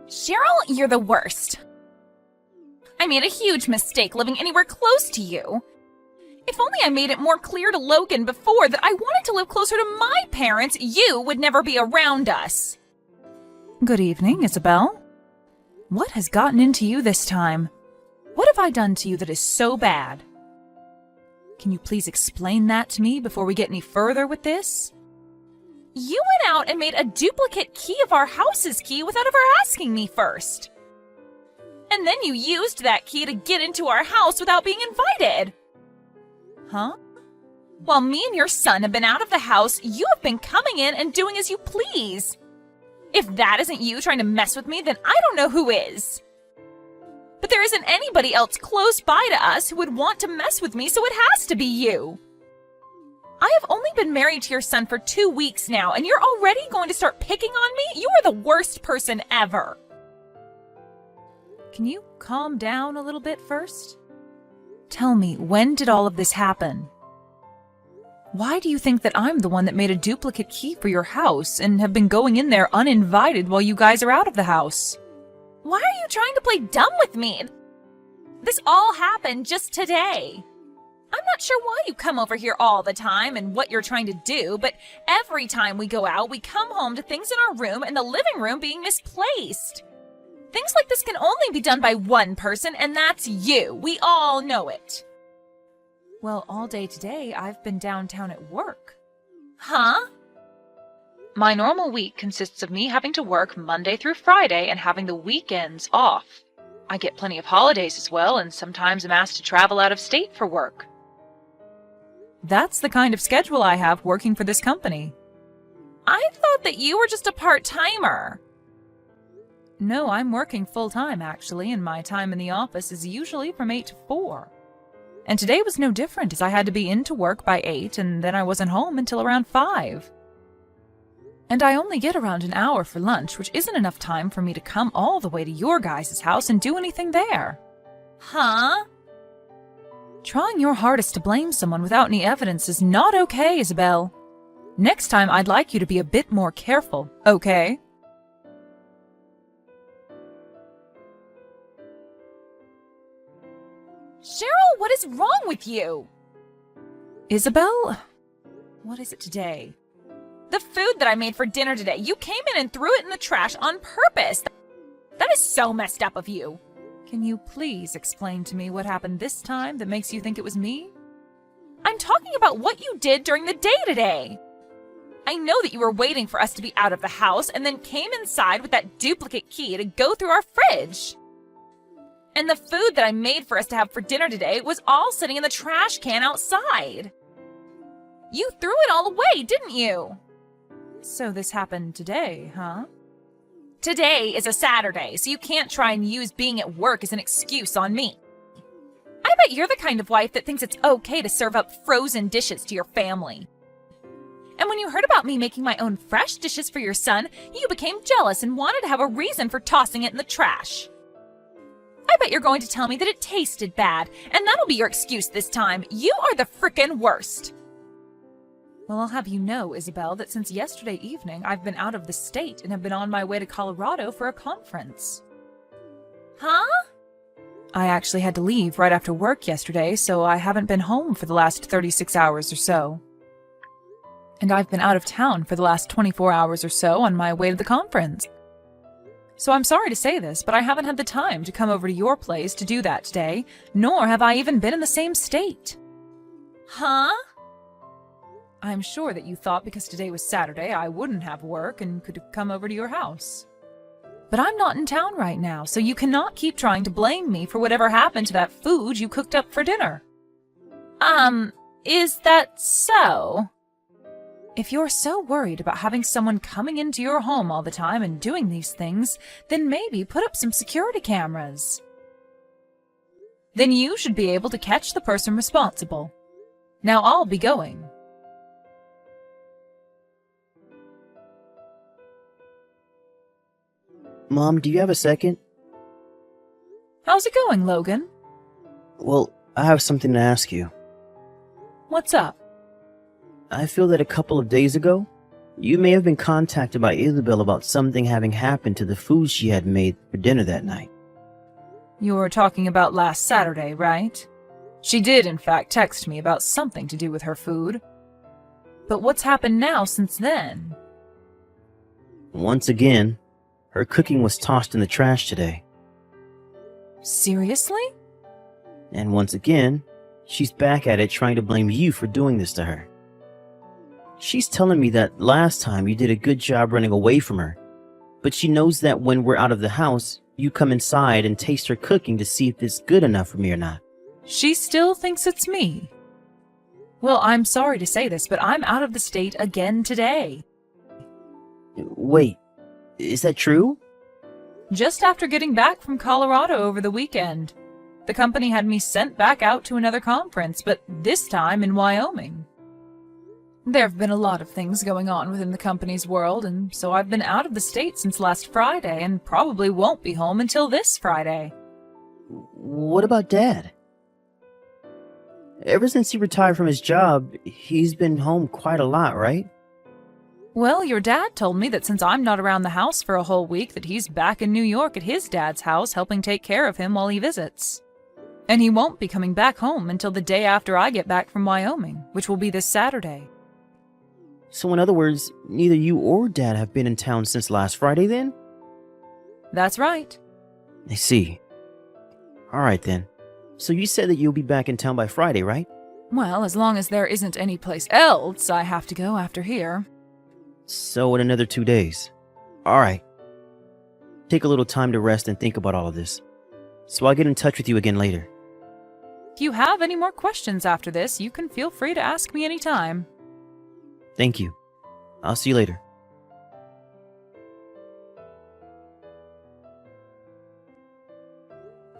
Cheryl, you're the worst. I made a huge mistake living anywhere close to you. If only I made it more clear to Logan before that I wanted to live closer to my parents, you would never be around us. Good evening, Isabel. What has gotten into you this time? What have I done to you that is so bad? Can you please explain that to me before we get any further with this? You went out and made a duplicate key of our house's key without ever asking me first. And then you used that key to get into our house without being invited. Huh? While me and your son have been out of the house, you have been coming in and doing as you please. If that isn't you trying to mess with me, then I don't know who is. But there isn't anybody else close by to us who would want to mess with me, so it has to be you. I have only been married to your son for 2 weeks now, and you're already going to start picking on me? You are the worst person ever. Can you calm down a little bit first? Tell me, when did all of this happen? Why do you think that I'm the one that made a duplicate key for your house and have been going in there uninvited while you guys are out of the house? Why are you trying to play dumb with me? This all happened just today. I'm not sure why you come over here all the time and what you're trying to do, but every time we go out, we come home to things in our room and the living room being misplaced. Things like this can only be done by one person, and that's you. We all know it. Well, all day today, I've been downtown at work. Huh? My normal week consists of me having to work Monday through Friday and having the weekends off. I get plenty of holidays as well, and sometimes I'm asked to travel out of state for work. That's the kind of schedule I have working for this company. I thought that you were just a part-timer. No, I'm working full-time, actually, and my time in the office is usually from 8 to 4. And today was no different, as I had to be into work by 8, and then I wasn't home until around 5. And I only get around an hour for lunch, which isn't enough time for me to come all the way to your guys' house and do anything there. Huh? Trying your hardest to blame someone without any evidence is not okay, Isabel. Next time, I'd like you to be a bit more careful, okay? Cheryl, what is wrong with you? Isabel? What is it today? The food that I made for dinner today. You came in and threw it in the trash on purpose. That is so messed up of you. Can you please explain to me what happened this time that makes you think it was me? I'm talking about what you did during the day today. I know that you were waiting for us to be out of the house and then came inside with that duplicate key to go through our fridge. And the food that I made for us to have for dinner today was all sitting in the trash can outside. You threw it all away, didn't you? So this happened today, huh? Today is a Saturday, so you can't try and use being at work as an excuse on me. I bet you're the kind of wife that thinks it's okay to serve up frozen dishes to your family. And when you heard about me making my own fresh dishes for your son, you became jealous and wanted to have a reason for tossing it in the trash. I bet you're going to tell me that it tasted bad, and that'll be your excuse this time. You are the frickin' worst. Well, I'll have you know, Isabel, that since yesterday evening, I've been out of the state and have been on my way to Colorado for a conference. Huh? I actually had to leave right after work yesterday, so I haven't been home for the last 36 hours or so. And I've been out of town for the last 24 hours or so on my way to the conference. So I'm sorry to say this, but I haven't had the time to come over to your place to do that today, nor have I even been in the same state. Huh? I'm sure that you thought because today was Saturday I wouldn't have work and could come over to your house. But I'm not in town right now, so you cannot keep trying to blame me for whatever happened to that food you cooked up for dinner. Is that so? If you're so worried about having someone coming into your home all the time and doing these things, then maybe put up some security cameras. Then you should be able to catch the person responsible. Now I'll be going. Mom, do you have a second? How's it going, Logan? Well, I have something to ask you. What's up? I feel that a couple of days ago, You may have been contacted by Isabel about something having happened to the food she had made for dinner that night. You're talking about last Saturday, right? She did, in fact, text me about something to do with her food. But what's happened now since then? Once again, her cooking was tossed in the trash today. Seriously? And once again, she's back at it trying to blame you for doing this to her. She's telling me that last time you did a good job running away from her, but she knows that when we're out of the house, you come inside and taste her cooking to see if it's good enough for me or not. She still thinks it's me. Well, I'm sorry to say this, but I'm out of the state again today. Wait, is that true? Just after getting back from Colorado over the weekend. The company had me sent back out to another conference, but this time in Wyoming. There have been a lot of things going on within the company's world, and so I've been out of the state since last Friday and probably won't be home until this Friday. What about Dad? Ever since he retired from his job, he's been home quite a lot, right? Well, your dad told me that since I'm not around the house for a whole week, that he's back in New York at his dad's house helping take care of him while he visits. And he won't be coming back home until the day after I get back from Wyoming, which will be this Saturday. So in other words, neither you or Dad have been in town since last Friday then? That's right. I see. Alright then. So you said that you'll be back in town by Friday, right? Well, as long as there isn't any place else I have to go after here. So in another 2 days. Alright. Take a little time to rest and think about all of this. So I'll get in touch with you again later. If you have any more questions after this, you can feel free to ask me anytime. Thank you. I'll see you later.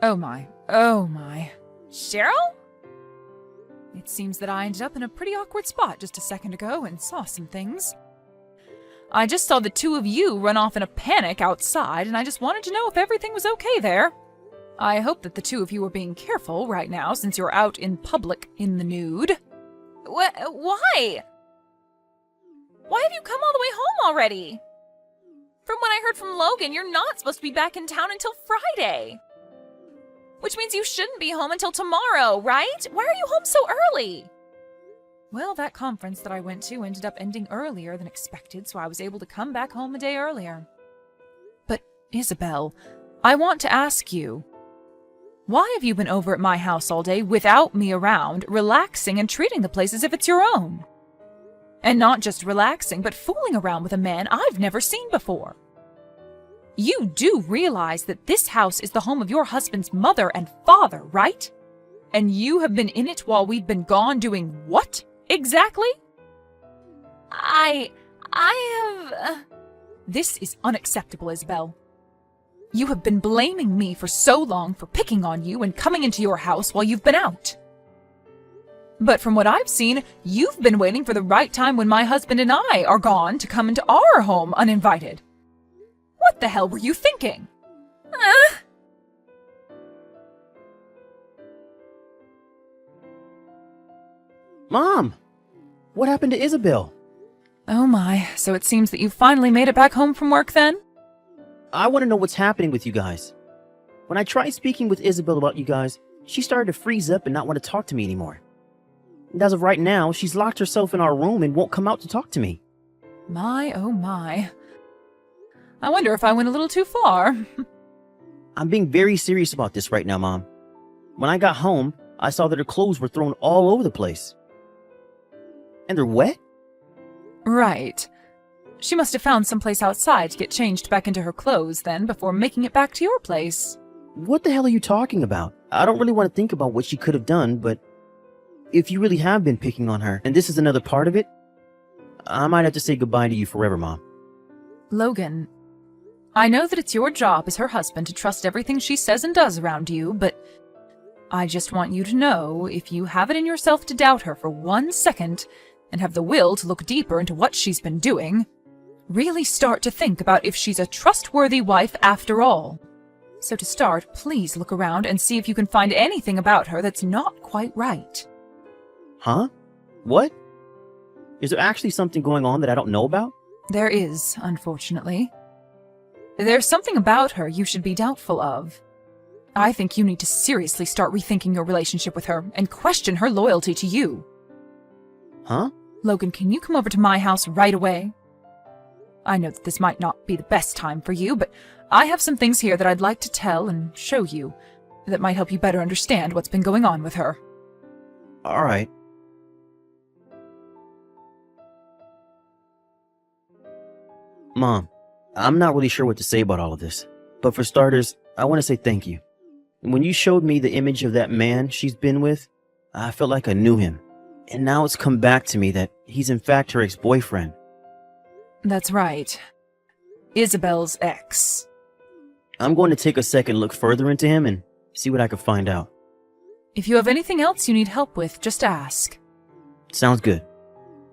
Oh my, oh my. Cheryl? It seems that I ended up in a pretty awkward spot just a second ago and saw some things. I just saw the two of you run off in a panic outside, and I just wanted to know if everything was okay there. I hope that the two of you are being careful right now since you're out in public in the nude. Why? Why have you come all the way home already? From what I heard from Logan, you're not supposed to be back in town until Friday. Which means you shouldn't be home until tomorrow, right? Why are you home so early? Well, that conference that I went to ended up ending earlier than expected, so I was able to come back home a day earlier. But, Isabel, I want to ask you, why have you been over at my house all day without me around, relaxing and treating the place as if it's your own? And not just relaxing, but fooling around with a man I've never seen before. You do realize that this house is the home of your husband's mother and father, right? And you have been in it while we've been gone doing what, exactly? I have... This is unacceptable, Isabel. You have been blaming me for so long for picking on you and coming into your house while you've been out. But from what I've seen, you've been waiting for the right time when my husband and I are gone to come into our home uninvited. What the hell were you thinking? Mom! What happened to Isabel? Oh my, so it seems that you finally made it back home from work then? I want to know what's happening with you guys. When I tried speaking with Isabel about you guys, she started to freeze up and not want to talk to me anymore. And as of right now, she's locked herself in our room and won't come out to talk to me. My, oh my. I wonder if I went a little too far. I'm being very serious about this right now, Mom. When I got home, I saw that her clothes were thrown all over the place. And they're wet? Right. She must have found someplace outside to get changed back into her clothes then before making it back to your place. What the hell are you talking about? I don't really want to think about what she could have done, but if you really have been picking on her, and this is another part of it, I might have to say goodbye to you forever, Mom. Logan, I know that it's your job as her husband to trust everything she says and does around you, but I just want you to know, if you have it in yourself to doubt her for 1 second and have the will to look deeper into what she's been doing, really start to think about if she's a trustworthy wife after all. So to start, please look around and see if you can find anything about her that's not quite right. Huh? What? Is there actually something going on that I don't know about? There is, unfortunately. There's something about her you should be doubtful of. I think you need to seriously start rethinking your relationship with her and question her loyalty to you. Huh? Logan, can you come over to my house right away? I know that this might not be the best time for you, but I have some things here that I'd like to tell and show you that might help you better understand what's been going on with her. All right. Mom, I'm not really sure what to say about all of this, but for starters, I want to say thank you. When you showed me the image of that man she's been with, I felt like I knew him. And now it's come back to me that he's in fact her ex-boyfriend. That's right. Isabel's ex. I'm going to take a second look further into him and see what I can find out. If you have anything else you need help with, just ask. Sounds good.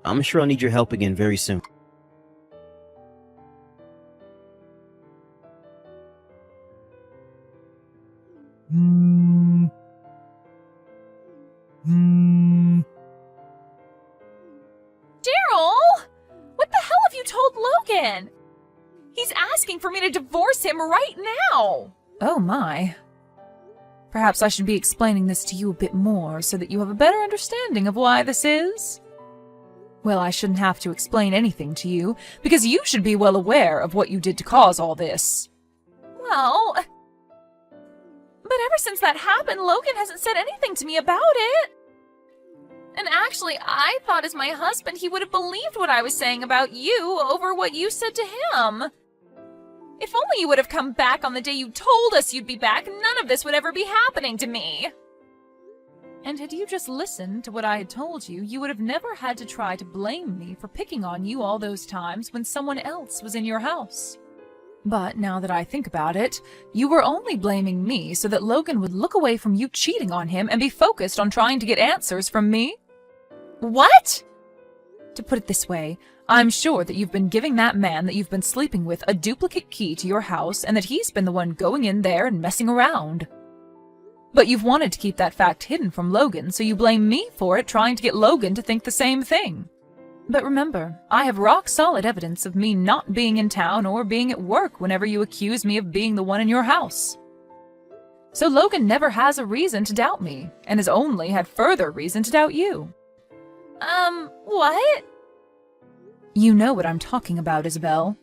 I'm sure I'll need your help again very soon. Daryl! What the hell have you told Logan? He's asking for me to divorce him right now! Oh my. Perhaps I should be explaining this to you a bit more so that you have a better understanding of why this is. Well, I shouldn't have to explain anything to you, because you should be well aware of what you did to cause all this. Well... But ever since that happened, Logan hasn't said anything to me about it. And actually, I thought as my husband he would have believed what I was saying about you over what you said to him. If only you would have come back on the day you told us you'd be back, none of this would ever be happening to me. And had you just listened to what I had told you, you would have never had to try to blame me for picking on you all those times when someone else was in your house. But now that I think about it, you were only blaming me so that Logan would look away from you cheating on him and be focused on trying to get answers from me. What? To put it this way, I'm sure that you've been giving that man that you've been sleeping with a duplicate key to your house and that he's been the one going in there and messing around. But you've wanted to keep that fact hidden from Logan, so you blame me for it, trying to get Logan to think the same thing. But remember, I have rock-solid evidence of me not being in town or being at work whenever you accuse me of being the one in your house. So Logan never has a reason to doubt me, and has only had further reason to doubt you. What? You know what I'm talking about, Isabel.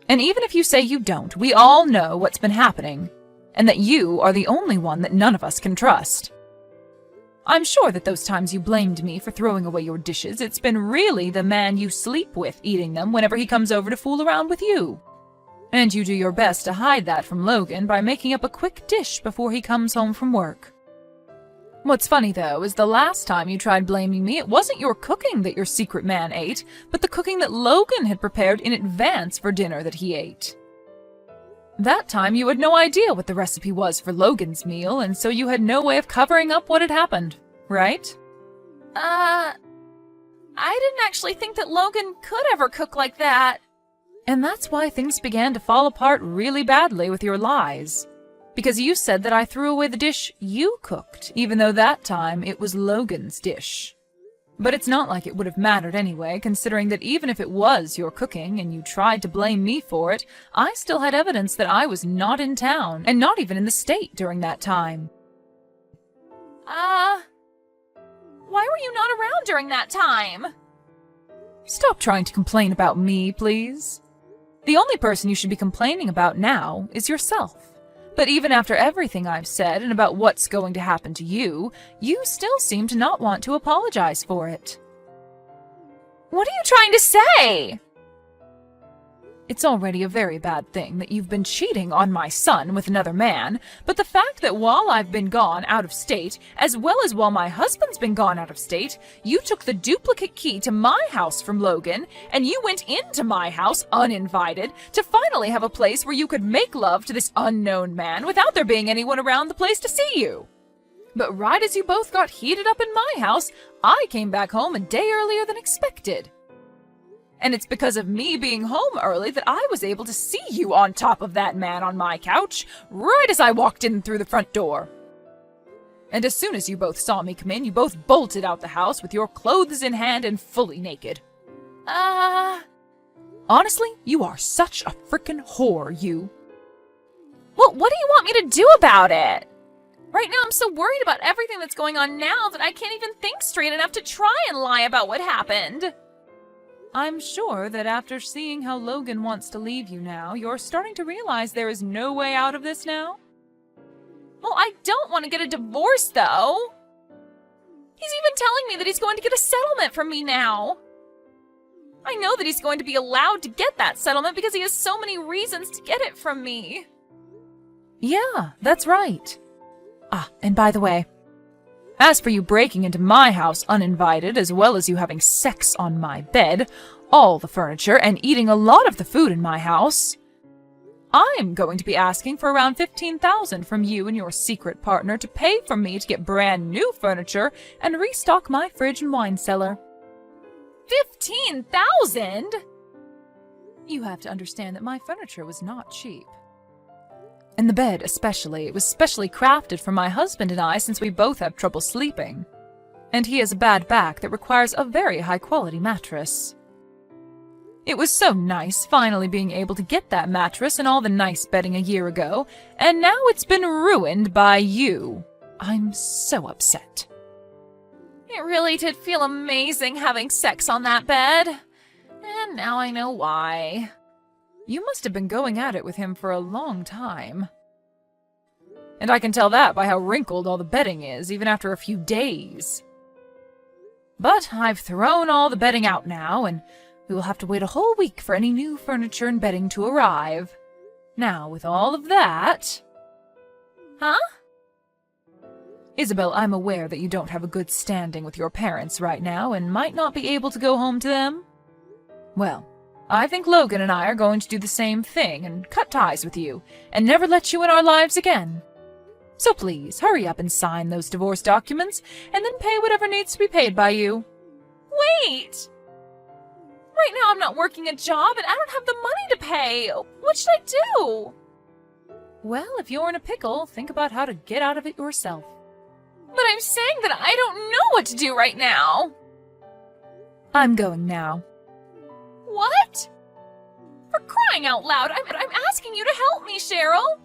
And even if you say you don't, we all know what's been happening, and that you are the only one that none of us can trust. I'm sure that those times you blamed me for throwing away your dishes, it's been really the man you sleep with eating them whenever he comes over to fool around with you. And you do your best to hide that from Logan by making up a quick dish before he comes home from work. What's funny, though, is the last time you tried blaming me, it wasn't your cooking that your secret man ate, but the cooking that Logan had prepared in advance for dinner that he ate. That time you had no idea what the recipe was for Logan's meal, and so you had no way of covering up what had happened, right? I didn't actually think that Logan could ever cook like that. And that's why things began to fall apart really badly with your lies. Because you said that I threw away the dish you cooked, even though that time it was Logan's dish. But it's not like it would have mattered anyway, considering that even if it was your cooking and you tried to blame me for it, I still had evidence that I was not in town, and not even in the state during that time. Why were you not around during that time? Stop trying to complain about me, please. The only person you should be complaining about now is yourself. But even after everything I've said and about what's going to happen to you, you still seem to not want to apologize for it. What are you trying to say? It's already a very bad thing that you've been cheating on my son with another man, but the fact that while I've been gone out of state, as well as while my husband's been gone out of state, you took the duplicate key to my house from Logan, and you went into my house uninvited to finally have a place where you could make love to this unknown man without there being anyone around the place to see you. But right as you both got heated up in my house, I came back home a day earlier than expected. And it's because of me being home early that I was able to see you on top of that man on my couch, right as I walked in through the front door. And as soon as you both saw me come in, you both bolted out the house with your clothes in hand and fully naked. What Honestly, you are such a frickin' whore, you. Well, what do you want me to do about it? Right now, I'm so worried about everything that's going on now that I can't even think straight enough to try and lie about what happened. I'm sure that after seeing how Logan wants to leave you now, you're starting to realize there is no way out of this now? Well, I don't want to get a divorce, though. He's even telling me that he's going to get a settlement from me now. I know that he's going to be allowed to get that settlement because he has so many reasons to get it from me. Yeah, that's right. Ah, and by the way, as for you breaking into my house uninvited, as well as you having sex on my bed, all the furniture, and eating a lot of the food in my house, I'm going to be asking for around $15,000 from you and your secret partner to pay for me to get brand new furniture and restock my fridge and wine cellar. $15,000? You have to understand that my furniture was not cheap. And the bed especially, it was specially crafted for my husband and I since we both have trouble sleeping. And he has a bad back that requires a very high-quality mattress. It was so nice finally being able to get that mattress and all the nice bedding a year ago, and now it's been ruined by you. I'm so upset. It really did feel amazing having sex on that bed. And now I know why. You must have been going at it with him for a long time. And I can tell that by how wrinkled all the bedding is, even after a few days. But I've thrown all the bedding out now, and we will have to wait a whole week for any new furniture and bedding to arrive. Now, with all of that... Huh? Isabel, I'm aware that you don't have a good standing with your parents right now and might not be able to go home to them. Well, I think Logan and I are going to do the same thing and cut ties with you and never let you in our lives again. So please, hurry up and sign those divorce documents and then pay whatever needs to be paid by you. Wait! Right now I'm not working a job and I don't have the money to pay. What should I do? Well, if you're in a pickle, think about how to get out of it yourself. But I'm saying that I don't know what to do right now. I'm going now. What? For crying out loud, I'm asking you to help me, Cheryl.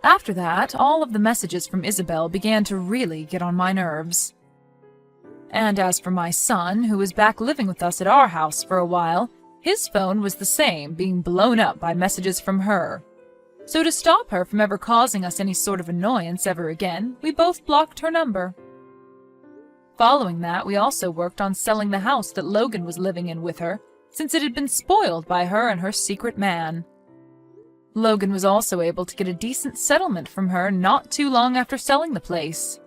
After that, all of the messages from Isabel began to really get on my nerves. And as for my son, who was back living with us at our house for a while, his phone was the same, being blown up by messages from her. So to stop her from ever causing us any sort of annoyance ever again, we both blocked her number. Following that, we also worked on selling the house that Logan was living in with her, since it had been spoiled by her and her secret man. Logan was also able to get a decent settlement from her not too long after selling the place,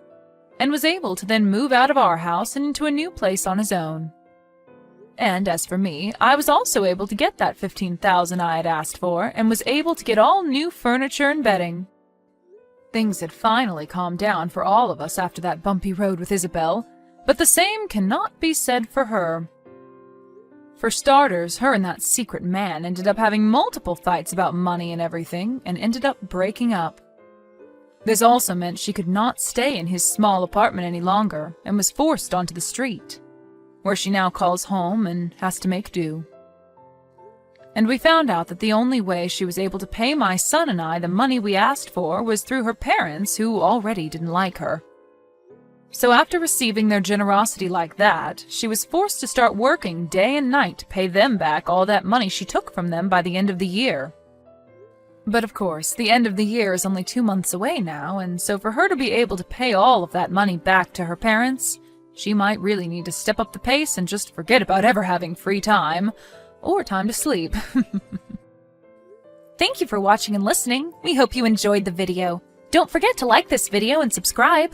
and was able to then move out of our house and into a new place on his own. And as for me, I was also able to get that $15,000 I had asked for, and was able to get all new furniture and bedding. Things had finally calmed down for all of us after that bumpy road with Isabel, but the same cannot be said for her. For starters, her and that secret man ended up having multiple fights about money and everything, and ended up breaking up. This also meant she could not stay in his small apartment any longer, and was forced onto the street, where she now calls home and has to make do. And we found out that the only way she was able to pay my son and I the money we asked for was through her parents, who already didn't like her. So after receiving their generosity like that, she was forced to start working day and night to pay them back all that money she took from them by the end of the year. But of course, the end of the year is only 2 months away now, and so for her to be able to pay all of that money back to her parents, she might really need to step up the pace and just forget about ever having free time, or time to sleep. Thank you for watching and listening. We hope you enjoyed the video. Don't forget to like this video and subscribe.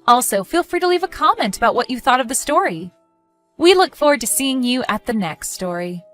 Also, feel free to leave a comment about what you thought of the story. We look forward to seeing you at the next story.